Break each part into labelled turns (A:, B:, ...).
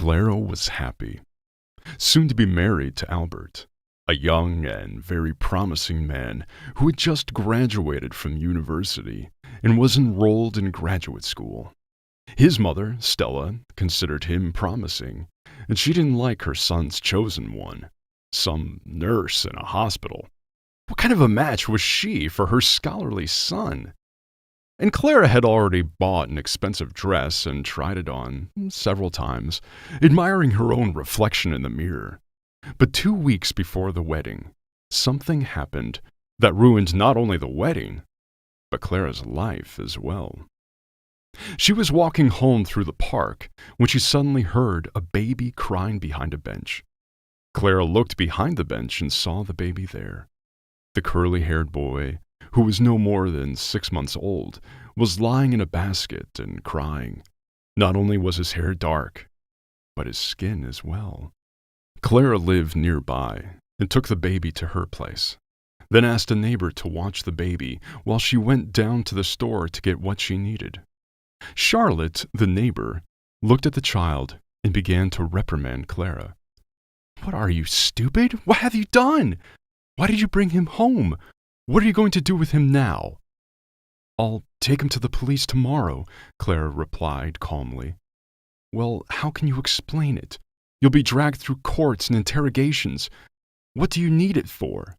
A: Clara was happy, soon to be married to Albert, a young and very promising man who had just graduated from university and was enrolled in graduate school. His mother, Stella, considered him promising, and she didn't like her son's chosen one, some nurse in a hospital. What kind of a match was she for her scholarly son? And Clara had already bought an expensive dress and tried it on several times, admiring her own reflection in the mirror. But 2 weeks before the wedding, something happened that ruined not only the wedding, but Clara's life as well. She was walking home through the park when she suddenly heard a baby crying behind a bench. Clara looked behind the bench and saw the baby there. The curly-haired boy, who was no more than 6 months old, was lying in a basket and crying. Not only was his hair dark, but his skin as well. Clara lived nearby and took the baby to her place, then asked a neighbor to watch the baby while she went down to the store to get what she needed. Charlotte, the neighbor, looked at the child and began to reprimand Clara. "What are you, stupid? What have you done? Why did you bring him home? What are you going to do with him now?" "I'll take him to the police tomorrow," Clara replied calmly. "Well, how can you explain it? You'll be dragged through courts and interrogations. What do you need it for?"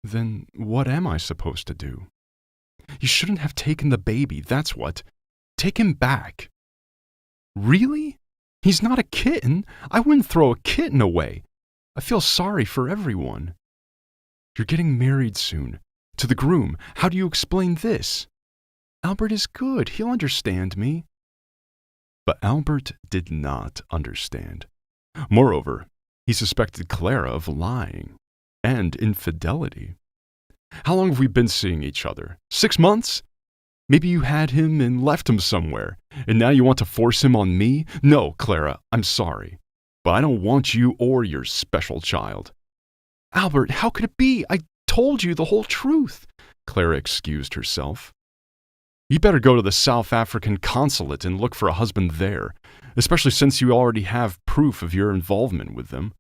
A: "Then what am I supposed to do?" "You shouldn't have taken the baby, that's what. Take him back." "Really? He's not a kitten. I wouldn't throw a kitten away. I feel sorry for everyone." "You're getting married soon. To the groom. How do you explain this?" "Albert is good. He'll understand me." But Albert did not understand. Moreover, he suspected Clara of lying and infidelity. "How long have we been seeing each other? 6 months? Maybe you had him and left him somewhere, and now you want to force him on me? No, Clara, I'm sorry, but I don't want you or your special child." "Albert, how could it be? I told you the whole truth," Clara excused herself. "You better go to the South African consulate and look for a husband there, especially since you already have proof of your involvement with them."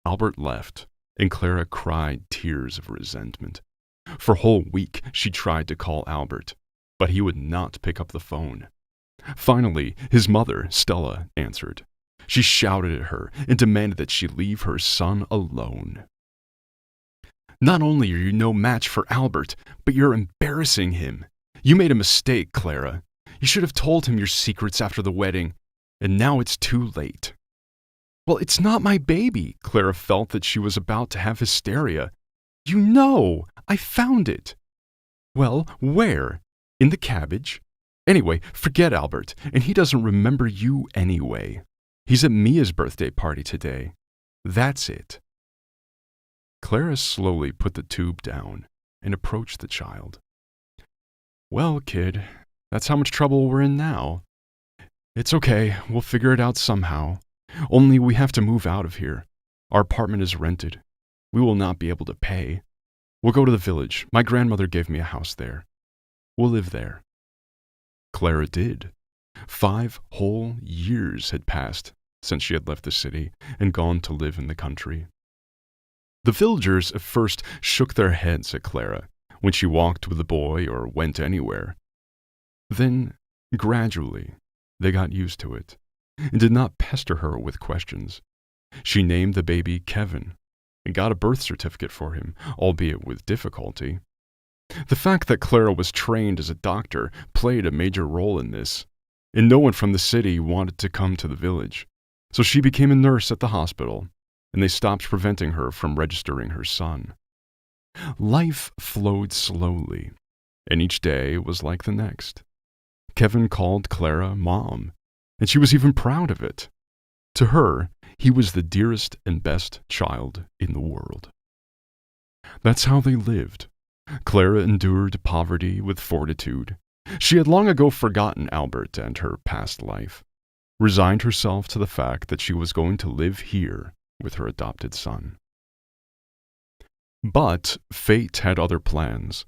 A: Albert left, and Clara cried tears of resentment. For a whole week she tried to call Albert, but he would not pick up the phone. Finally, his mother, Stella, answered. She shouted at her and demanded that she leave her son alone. "Not only are you no match for Albert, but you're embarrassing him. You made a mistake, Clara. You should have told him your secrets after the wedding, and now it's too late." "Well, it's not my baby." Clara felt that she was about to have hysteria. "You know, I found it." "Well, where? In the cabbage? Anyway, forget Albert, and he doesn't remember you anyway. He's at Mia's birthday party today. That's it." Clara slowly put the tube down and approached the child. "Well, kid, that's how much trouble we're in now. It's okay, we'll figure it out somehow. Only we have to move out of here. Our apartment is rented. We will not be able to pay. We'll go to the village. My grandmother gave me a house there. We'll live there." Clara did. 5 whole years had passed since she had left the city and gone to live in the country. The villagers at first shook their heads at Clara when she walked with the boy or went anywhere. Then, gradually, they got used to it and did not pester her with questions. She named the baby Kevin and got a birth certificate for him, albeit with difficulty. The fact that Clara was trained as a doctor played a major role in this, and no one from the city wanted to come to the village, so she became a nurse at the hospital, and they stopped preventing her from registering her son. Life flowed slowly, and each day was like the next. Kevin called Clara Mom, and she was even proud of it. To her, he was the dearest and best child in the world. That's how they lived. Clara endured poverty with fortitude. She had long ago forgotten Albert and her past life, resigned herself to the fact that she was going to live here with her adopted son. But fate had other plans.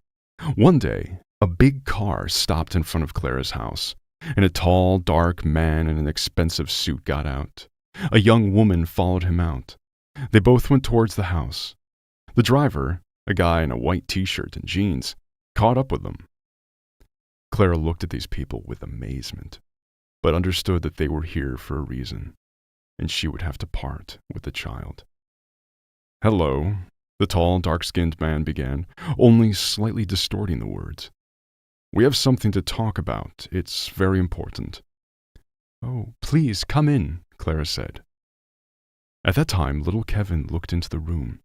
A: One day, a big car stopped in front of Clara's house, and a tall, dark man in an expensive suit got out. A young woman followed him out. They both went towards the house. The driver, a guy in a white t-shirt and jeans, caught up with them. Clara looked at these people with amazement, but understood that they were here for a reason, and she would have to part with the child. "Hello," the tall, dark-skinned man began, only slightly distorting the words. "We have something to talk about. It's very important." "Oh, please, come in," Clara said. At that time, little Kevin looked into the room.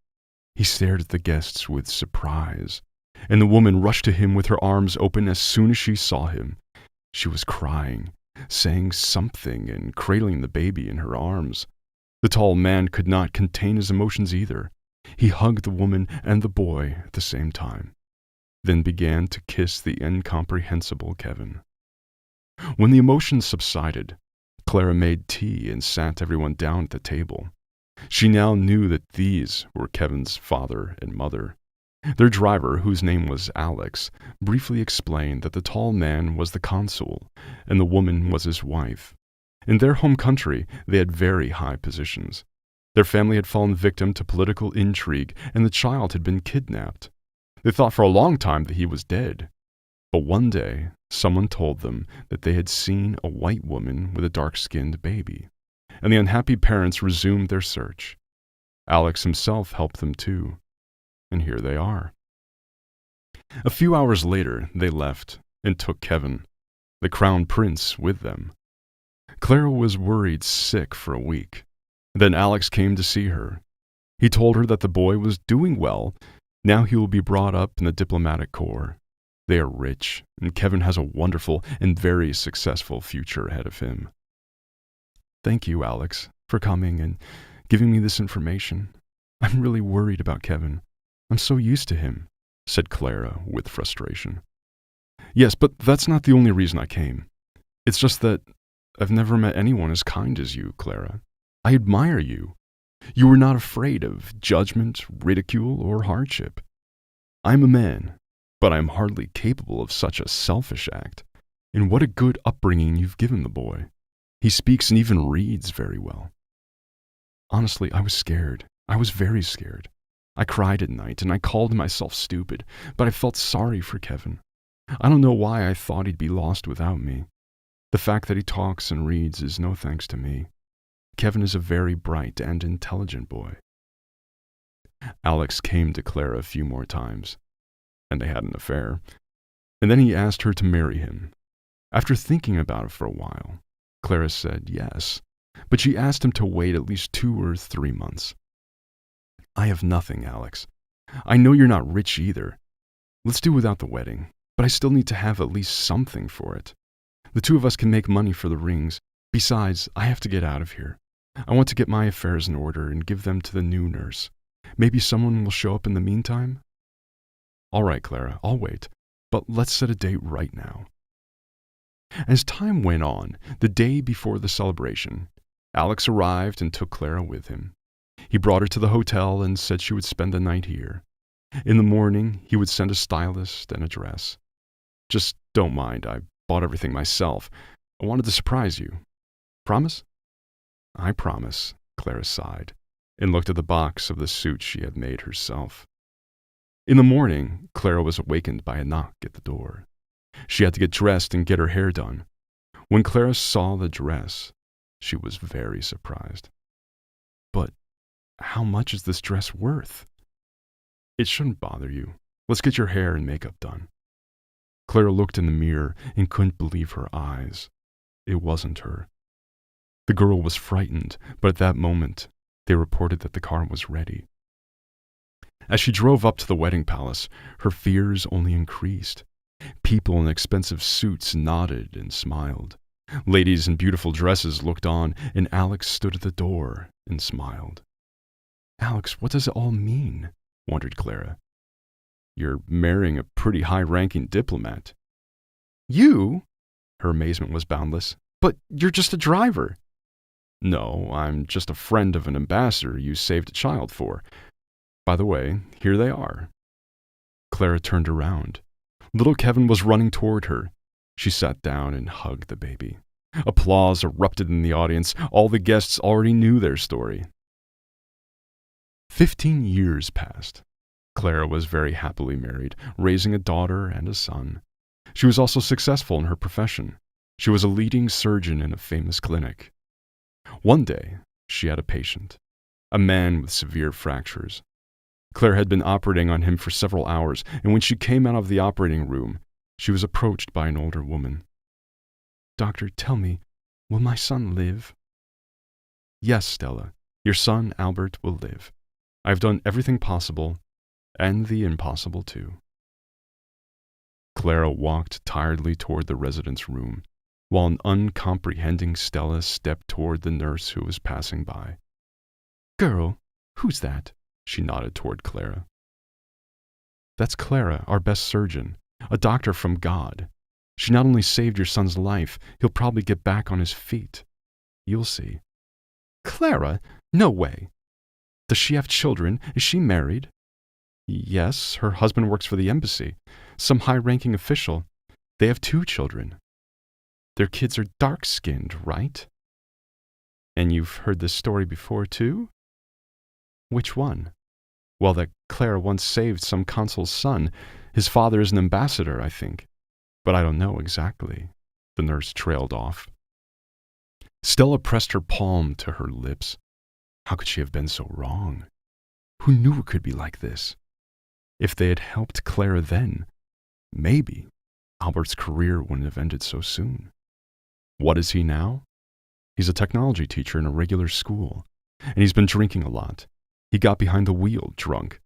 A: He stared at the guests with surprise, and the woman rushed to him with her arms open as soon as she saw him. She was crying, saying something and cradling the baby in her arms. The tall man could not contain his emotions either. He hugged the woman and the boy at the same time, then began to kiss the incomprehensible Kevin. When the emotions subsided, Clara made tea and sat everyone down at the table. She now knew that these were Kevin's father and mother. Their driver, whose name was Alex, briefly explained that the tall man was the consul and the woman was his wife. In their home country, they had very high positions. Their family had fallen victim to political intrigue, and the child had been kidnapped. They thought for a long time that he was dead. But one day, someone told them that they had seen a white woman with a dark-skinned baby, and the unhappy parents resumed their search. Alex himself helped them too, and here they are. A few hours later, they left and took Kevin, the crown prince, with them. Clara was worried sick for a week. Then Alex came to see her. He told her that the boy was doing well. Now he will be brought up in the diplomatic corps. They are rich, and Kevin has a wonderful and very successful future ahead of him. "Thank you, Alex, for coming and giving me this information. I'm really worried about Kevin. I'm so used to him," said Clara with frustration. "Yes, but that's not the only reason I came. It's just that I've never met anyone as kind as you, Clara. I admire you. You were not afraid of judgment, ridicule, or hardship. I'm a man, but I'm hardly capable of such a selfish act. And what a good upbringing you've given the boy. He speaks and even reads very well." Honestly, I was scared. I was very scared. I cried at night, and I called myself stupid, but I felt sorry for Kevin. I don't know why I thought he'd be lost without me. The fact that he talks and reads is no thanks to me. Kevin is a very bright and intelligent boy. Alex came to Clara a few more times, and they had an affair, and then he asked her to marry him. After thinking about it for a while, Clara said yes, but she asked him to wait at least 2 or 3 months. "I have nothing, Alex. I know you're not rich either. Let's do without the wedding, but I still need to have at least something for it. The two of us can make money for the rings. Besides, I have to get out of here. I want to get my affairs in order and give them to the new nurse. Maybe someone will show up in the meantime?" "All right, Clara, I'll wait, but let's set a date right now." As time went on, the day before the celebration, Alex arrived and took Clara with him. He brought her to the hotel and said she would spend the night here. In the morning, he would send a stylist and a dress. "Just don't mind, I bought everything myself. I wanted to surprise you. Promise?" "I promise," Clara sighed, and looked at the box of the suit she had made herself. In the morning, Clara was awakened by a knock at the door. She had to get dressed and get her hair done. When Clara saw the dress, she was very surprised. "But how much is this dress worth?" "It shouldn't bother you. Let's get your hair and makeup done." Clara looked in the mirror and couldn't believe her eyes. It wasn't her. The girl was frightened, but at that moment, they reported that the car was ready. As she drove up to the wedding palace, her fears only increased. People in expensive suits nodded and smiled. Ladies in beautiful dresses looked on, and Alex stood at the door and smiled. "Alex, what does it all mean?" wondered Clara. "You're marrying a pretty high-ranking diplomat." "You?" Her amazement was boundless. "But you're just a driver." "No, I'm just a friend of an ambassador you saved a child for. By the way, here they are." Clara turned around. Little Kevin was running toward her. She sat down and hugged the baby. Applause erupted in the audience. All the guests already knew their story. 15 years passed. Clara was very happily married, raising a daughter and a son. She was also successful in her profession. She was a leading surgeon in a famous clinic. One day, she had a patient, a man with severe fractures. Claire had been operating on him for several hours, and when she came out of the operating room, she was approached by an older woman. "Doctor, tell me, will my son live?" "Yes, Stella, your son, Albert, will live. I've done everything possible, and the impossible too." Clara walked tiredly toward the resident's room, while an uncomprehending Stella stepped toward the nurse who was passing by. "Girl, who's that?" She nodded toward Clara. "That's Clara, our best surgeon, a doctor from God. She not only saved your son's life, he'll probably get back on his feet. You'll see." "Clara? No way. Does she have children? Is she married?" "Yes, her husband works for the embassy, some high-ranking official. They have 2 children. Their kids are dark-skinned, right?" "And you've heard this story before, too?" "Which one?" "Well, that Clara once saved some consul's son. His father is an ambassador, I think. But I don't know exactly." The nurse trailed off. Stella pressed her palm to her lips. How could she have been so wrong? Who knew it could be like this? If they had helped Clara then, maybe Albert's career wouldn't have ended so soon. What is he now? He's a technology teacher in a regular school, and he's been drinking a lot. He got behind the wheel, drunk.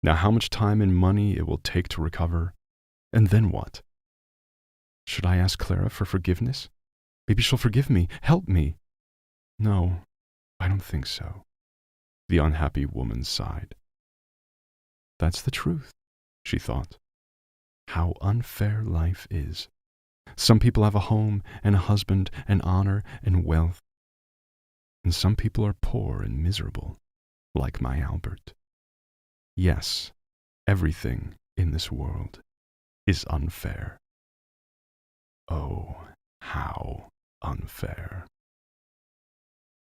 A: Now how much time and money it will take to recover, and then what? Should I ask Clara for forgiveness? Maybe she'll forgive me, help me. No, I don't think so. The unhappy woman sighed. That's the truth, she thought. How unfair life is. Some people have a home and a husband and honor and wealth, and some people are poor and miserable, like my Albert. Yes, everything in this world is unfair. Oh, how unfair.